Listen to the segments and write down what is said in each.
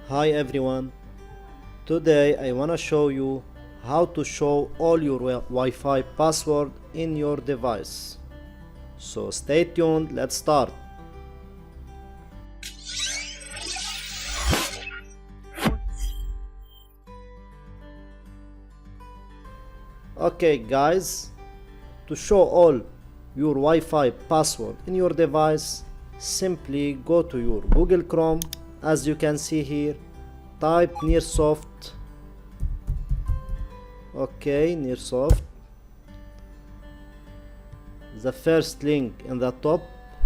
Hi everyone, today I wanna show you how to show all your Wi-Fi password in your device. So stay tuned, let's start. Okay guys, to show all your Wi-Fi password in your device, simply go to your Google Chrome. As you can see here, type Nearsoft. Okay, Nearsoft. The first link in the top,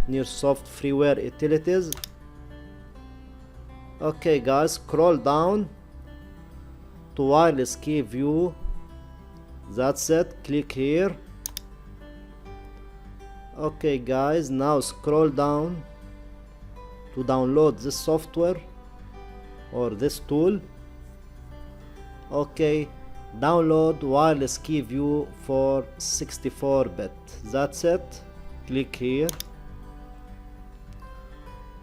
Nearsoft freeware utilities. Okay guys, scroll down to wireless key view. That's it, click here. Okay guys, now scroll down to download this software or this tool. Okay, download wireless key view for 64-bit. That's it, click here.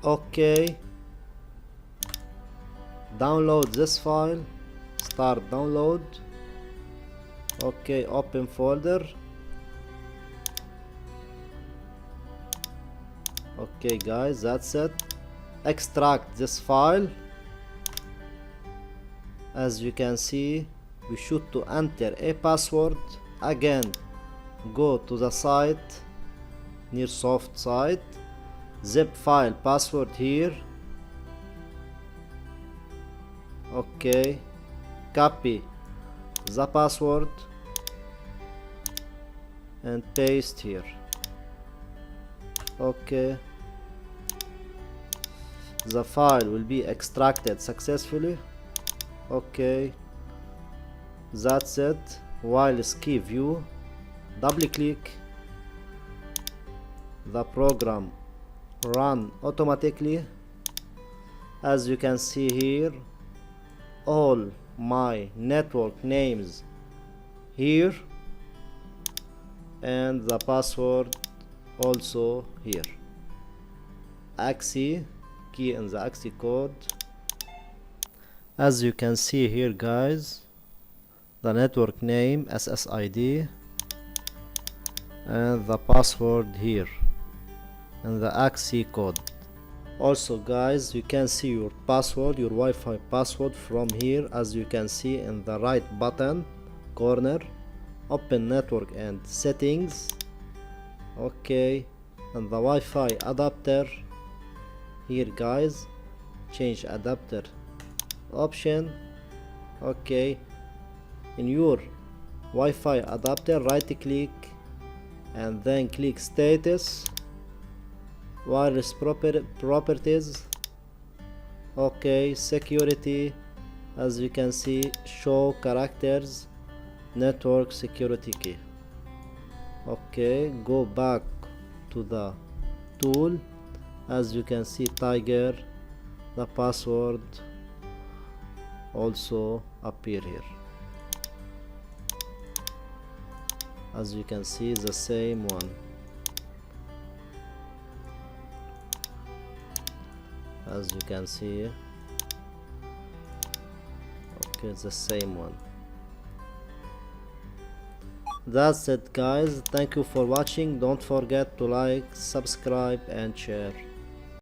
Okay, download this file, start download. Okay, open folder. Okay guys, that's it. Extract this file. As you can see, we should to enter a password. Again, go to the site, Nearsoft site, zip file password here. Okay, copy the password and paste here. Okay, the file will be extracted successfully. Okay, that's it. Wireless key view, double click, the program run automatically. As you can see here, all my network names here and the password also here. AXI key in the AXI code. As you can see here guys, the network name SSID and the password here and the AXI code. Also guys, you can see your password, your Wi-Fi password from here. As you can see in the right button corner, open network and settings. Okay, and the Wi-Fi adapter here guys, change adapter option. Okay, in your Wi-Fi adapter, right click and then click status, wireless properties. Okay, security. As you can see, show characters, network security key. Okay, go back to the tool. As you can see, tiger, the password also appear here. As you can see, the same one. As you can see, okay, the same one. That's it guys, thank you for watching. Don't forget to like, subscribe and share.